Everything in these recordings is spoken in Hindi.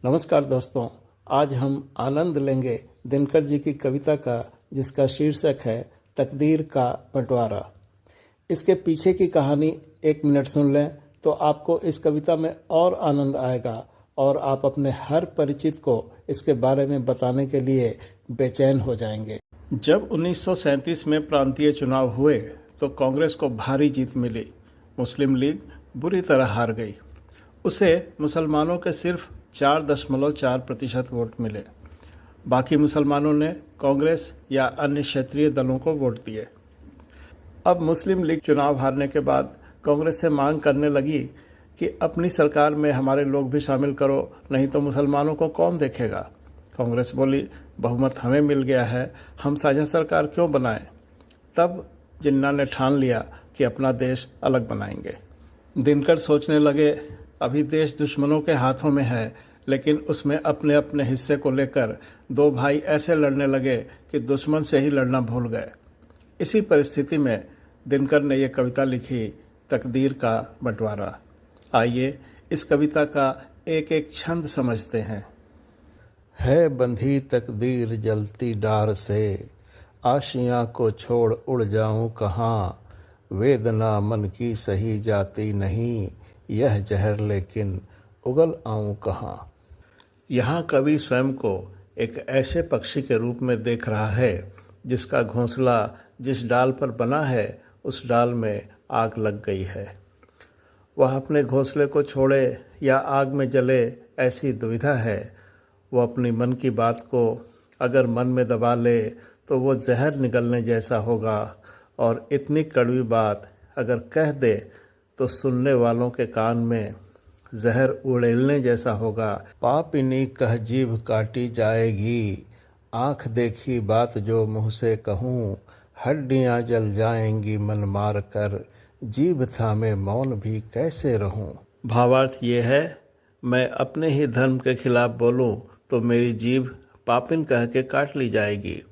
नमस्कार दोस्तों, आज हम आनंद लेंगे दिनकर जी की कविता का, जिसका शीर्षक है तकदीर का बंटवारा। इसके पीछे की कहानी 1 मिनट सुन लें तो आपको इस कविता में और आनंद आएगा और आप अपने हर परिचित को इसके बारे में बताने के लिए बेचैन हो जाएंगे। जब 1937 में प्रांतीय चुनाव हुए तो कांग्रेस को भारी जीत मिली। मुस्लिम लीग बुरी तरह हार गई। उसे मुसलमानों के सिर्फ 4.4% वोट मिले। बाकी मुसलमानों ने कांग्रेस या अन्य क्षेत्रीय दलों को वोट दिए। अब मुस्लिम लीग चुनाव हारने के बाद कांग्रेस से मांग करने लगी कि अपनी सरकार में हमारे लोग भी शामिल करो, नहीं तो मुसलमानों को कौन देखेगा। कांग्रेस बोली, बहुमत हमें मिल गया है, हम साझा सरकार क्यों बनाएं। तब जिन्ना ने ठान लिया कि अपना देश अलग बनाएंगे। दिनकर सोचने लगे, अभी देश दुश्मनों के हाथों में है, लेकिन उसमें अपने अपने हिस्से को लेकर दो भाई ऐसे लड़ने लगे कि दुश्मन से ही लड़ना भूल गए। इसी परिस्थिति में दिनकर ने यह कविता लिखी, तकदीर का बंटवारा। आइए इस कविता का एक एक छंद समझते हैं। है बंधी तकदीर जलती डार से, आशियां को छोड़ उड़ जाऊं कहाँ। वेदना मन की सही जाती नहीं, यह जहर लेकिन उगल आऊं कहाँ। यहाँ कवि स्वयं को एक ऐसे पक्षी के रूप में देख रहा है जिसका घोंसला जिस डाल पर बना है उस डाल में आग लग गई है। वह अपने घोंसले को छोड़े या आग में जले, ऐसी दुविधा है। वह अपनी मन की बात को अगर मन में दबा ले तो वो जहर निगलने जैसा होगा, और इतनी कड़वी बात अगर कह दे तो सुनने वालों के कान में जहर उड़ेलने जैसा होगा। पापिनी कह जीभ काटी जाएगी, आँख देखी बात जो मुँह से कहूँ। हड्डियाँ जल जाएंगी मन मार कर, जीभ थामे मौन भी कैसे रहूँ। भावार्थ ये है, मैं अपने ही धर्म के खिलाफ बोलूँ तो मेरी जीभ पापिन कह के काट ली जाएगी,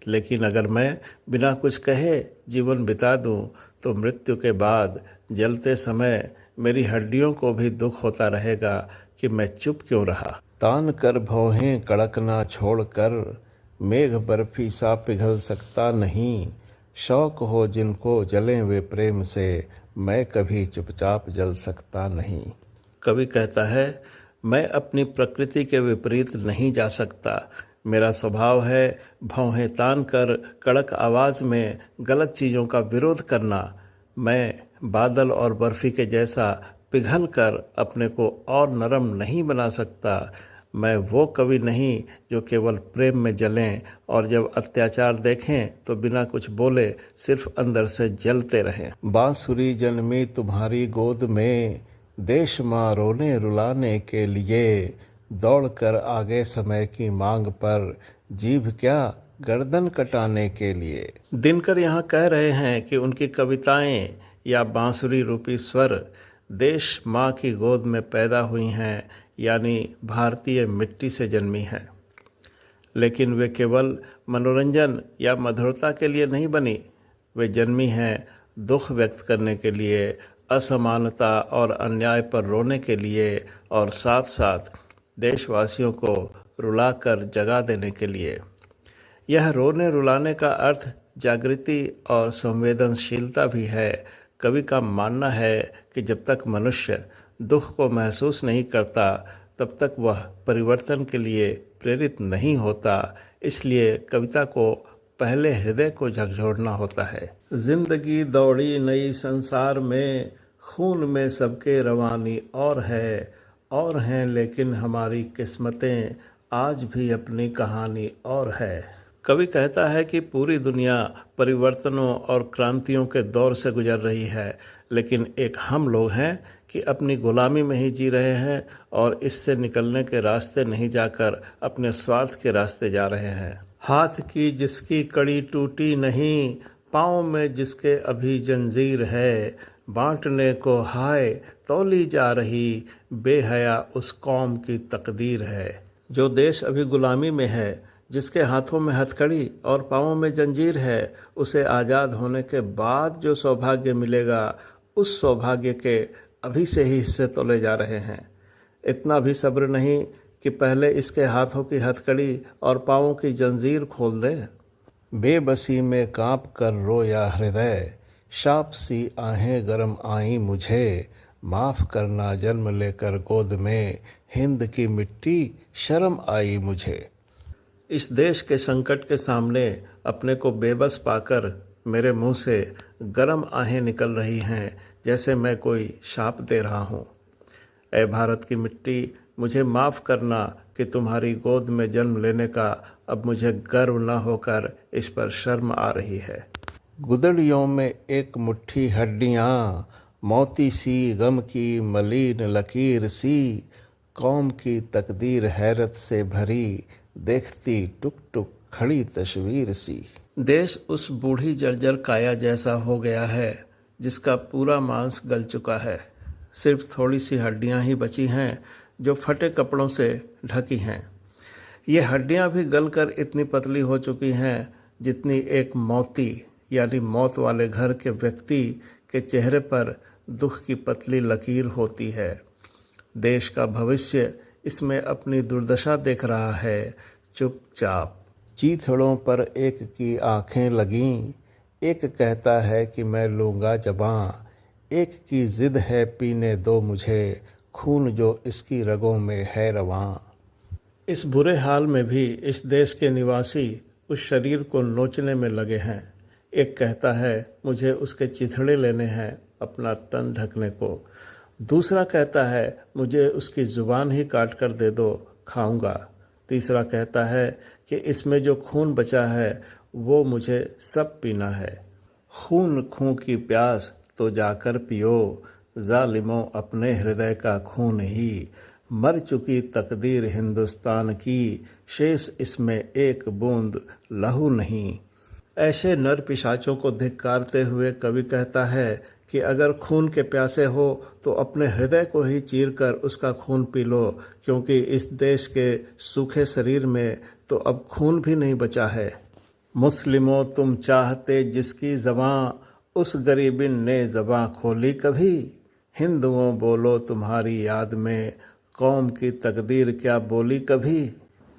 लेकिन अगर मैं बिना कुछ कहे जीवन बिता दूं तो मृत्यु के बाद जलते समय मेरी हड्डियों को भी दुख होता रहेगा कि मैं चुप क्यों रहा। तान कर भौहें कड़कना छोड़कर, मेघ बर्फी सा पिघल सकता नहीं। शौक हो जिनको जलें वे प्रेम से, मैं कभी चुपचाप जल सकता नहीं। कवि कहता है, मैं अपनी प्रकृति के विपरीत नहीं जा सकता। मेरा स्वभाव है भौहें तान कर कड़क आवाज़ में गलत चीज़ों का विरोध करना। मैं बादल और बर्फ़ी के जैसा पिघल कर अपने को और नरम नहीं बना सकता। मैं वो कवि नहीं जो केवल प्रेम में जलें और जब अत्याचार देखें तो बिना कुछ बोले सिर्फ अंदर से जलते रहें। बांसुरी जन्मी तुम्हारी गोद में, देश माँ रोने रुलाने के लिए। दौड़ कर आगे समय की मांग पर, जीभ क्या गर्दन कटाने के लिए। दिनकर यहाँ कह रहे हैं कि उनकी कविताएं या बांसुरी रूपी स्वर देश माँ की गोद में पैदा हुई हैं, यानी भारतीय मिट्टी से जन्मी हैं। लेकिन वे केवल मनोरंजन या मधुरता के लिए नहीं बनी। वे जन्मी हैं दुख व्यक्त करने के लिए, असमानता और अन्याय पर रोने के लिए, और साथ साथ देशवासियों को रुलाकर जगा देने के लिए। यह रोने रुलाने का अर्थ जागृति और संवेदनशीलता भी है। कवि का मानना है कि जब तक मनुष्य दुख को महसूस नहीं करता तब तक वह परिवर्तन के लिए प्रेरित नहीं होता। इसलिए कविता को पहले हृदय को झकझोरना होता है। जिंदगी दौड़ी नई संसार में, खून में सबके रवानी और हैं, लेकिन हमारी किस्मतें आज भी अपनी कहानी और है। कवि कहता है कि पूरी दुनिया परिवर्तनों और क्रांतियों के दौर से गुजर रही है, लेकिन एक हम लोग हैं कि अपनी गुलामी में ही जी रहे हैं और इससे निकलने के रास्ते नहीं जाकर अपने स्वार्थ के रास्ते जा रहे हैं। हाथ की जिसकी कड़ी टूटी नहीं, पाँव में जिसके अभी जंजीर है। बांटने को हाय तौली जा रही, बेहया उस कौम की तकदीर है। जो देश अभी गुलामी में है, जिसके हाथों में हथकड़ी और पाँवों में जंजीर है, उसे आज़ाद होने के बाद जो सौभाग्य मिलेगा, उस सौभाग्य के अभी से ही हिस्से तोले जा रहे हैं। इतना भी सब्र नहीं कि पहले इसके हाथों की हथकड़ी और पाँवों की जंजीर खोल दे। बेबसी में कांप कर रोया हृदय, शाप सी आहें गरम आई मुझे, माफ़ करना जन्म लेकर गोद में, हिंद की मिट्टी शर्म आई मुझे। इस देश के संकट के सामने अपने को बेबस पाकर मेरे मुंह से गरम आहें निकल रही हैं, जैसे मैं कोई शाप दे रहा हूँ। ऐ भारत की मिट्टी, मुझे माफ़ करना कि तुम्हारी गोद में जन्म लेने का अब मुझे गर्व न होकर इस पर शर्म आ रही है। गुदड़ियों में एक मुट्ठी हड्डियाँ, मोती सी गम की मलिन लकीर सी, कौम की तकदीर हैरत से भरी, देखती टुक टुक खड़ी तस्वीर सी। देश उस बूढ़ी जर्जर काया जैसा हो गया है जिसका पूरा मांस गल चुका है। सिर्फ थोड़ी सी हड्डियां ही बची हैं जो फटे कपड़ों से ढकी हैं। ये हड्डियां भी गलकर इतनी पतली हो चुकी हैं जितनी एक मौती यानी मौत वाले घर के व्यक्ति के चेहरे पर दुख की पतली लकीर होती है। देश का भविष्य इसमें अपनी दुर्दशा देख रहा है, चुपचाप। चीथड़ों पर एक की आंखें लगीं, एक कहता है कि मैं लूँगा जबां, एक की जिद है पीने दो मुझे, खून जो इसकी रगों में है रवां। इस बुरे हाल में भी इस देश के निवासी उस शरीर को नोचने में लगे हैं। एक कहता है मुझे उसके चिथड़े लेने हैं अपना तन ढकने को। दूसरा कहता है मुझे उसकी ज़ुबान ही काट कर दे दो, खाऊंगा। तीसरा कहता है कि इसमें जो खून बचा है वो मुझे सब पीना है। खून खून की प्यास तो जाकर पियो, जालिमों अपने हृदय का खून ही, मर चुकी तकदीर हिंदुस्तान की, शेष इसमें एक बूंद लहू नहीं। ऐसे नर पिशाचों को धिक्कारते हुए कवि कहता है कि अगर खून के प्यासे हो तो अपने हृदय को ही चीरकर उसका खून पी लो, क्योंकि इस देश के सूखे शरीर में तो अब खून भी नहीं बचा है। मुस्लिमों तुम चाहते जिसकी ज़बां, उस गरीबिन ने ज़बां खोली कभी, हिंदुओं बोलो तुम्हारी याद में, कौम की तकदीर क्या बोली कभी।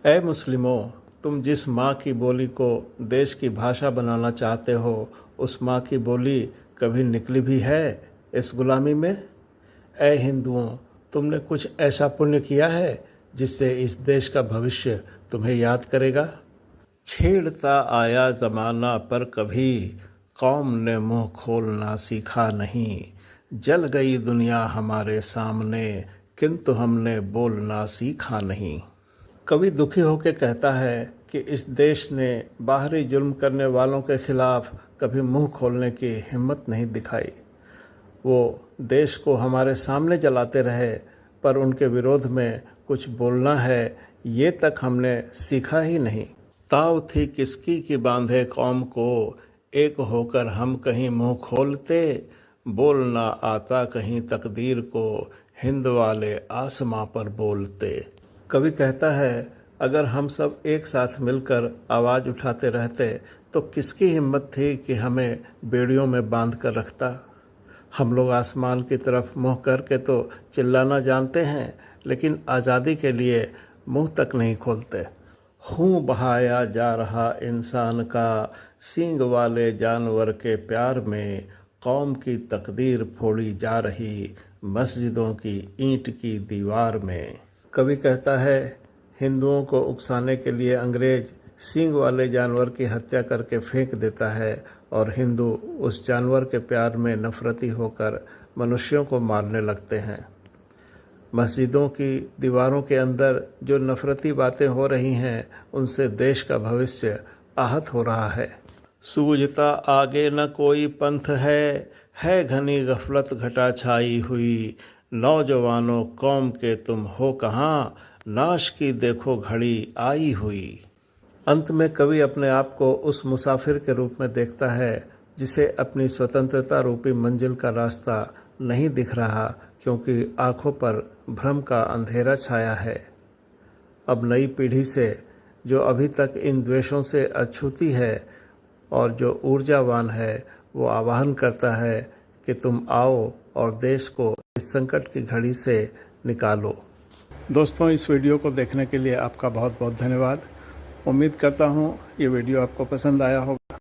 ऐ मुस्लिमों, तुम जिस माँ की बोली को देश की भाषा बनाना चाहते हो, उस माँ की बोली कभी निकली भी है इस गुलामी में। ऐ हिंदुओं, तुमने कुछ ऐसा पुण्य किया है जिससे इस देश का भविष्य तुम्हें याद करेगा। छेड़ता आया ज़माना पर कभी, कौम ने मुँह खोलना सीखा नहीं, जल गई दुनिया हमारे सामने, किंतु हमने बोलना सीखा नहीं। कवि दुखी होकर कहता है कि इस देश ने बाहरी जुल्म करने वालों के खिलाफ कभी मुंह खोलने की हिम्मत नहीं दिखाई। वो देश को हमारे सामने जलाते रहे, पर उनके विरोध में कुछ बोलना है ये तक हमने सीखा ही नहीं। ताव थी किसकी कि बांधे कौम को, एक होकर हम कहीं मुंह खोलते, बोलना आता कहीं तकदीर को, हिंद वाले आसमां पर बोलते। कवि कहता है अगर हम सब एक साथ मिलकर आवाज़ उठाते रहते तो किसकी हिम्मत थी कि हमें बेड़ियों में बांध कर रखता। हम लोग आसमान की तरफ मुँह करके तो चिल्लाना जानते हैं, लेकिन आज़ादी के लिए मुँह तक नहीं खोलते। खून बहाया जा रहा इंसान का, सींग वाले जानवर के प्यार में, कौम की तकदीर फोड़ी जा रही, मस्जिदों की ईंट की दीवार में। कवि कहता है हिंदुओं को उकसाने के लिए अंग्रेज सींग वाले जानवर की हत्या करके फेंक देता है और हिंदू उस जानवर के प्यार में नफरती होकर मनुष्यों को मारने लगते हैं। मस्जिदों की दीवारों के अंदर जो नफरती बातें हो रही हैं उनसे देश का भविष्य आहत हो रहा है। सूझता आगे न कोई पंथ है घनी गफलत घटा छाई हुई, नौजवानों कौम के तुम हो कहाँ, नाश की देखो घड़ी आई हुई। अंत में कवि अपने आप को उस मुसाफिर के रूप में देखता है जिसे अपनी स्वतंत्रता रूपी मंजिल का रास्ता नहीं दिख रहा, क्योंकि आंखों पर भ्रम का अंधेरा छाया है। अब नई पीढ़ी से जो अभी तक इन द्वेषों से अछूती है और जो ऊर्जावान है, वो आह्वान करता है कि तुम आओ और देश को इस संकट की घड़ी से निकालो। दोस्तों, इस वीडियो को देखने के लिए आपका बहुत बहुत धन्यवाद। उम्मीद करता हूँ ये वीडियो आपको पसंद आया होगा।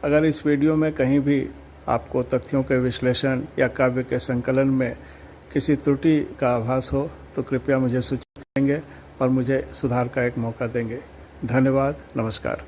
अगर इस वीडियो में कहीं भी आपको तथ्यों के विश्लेषण या काव्य के संकलन में किसी त्रुटि का आभास हो तो कृपया मुझे सूचित करेंगे और मुझे सुधार का एक मौका देंगे। धन्यवाद। नमस्कार।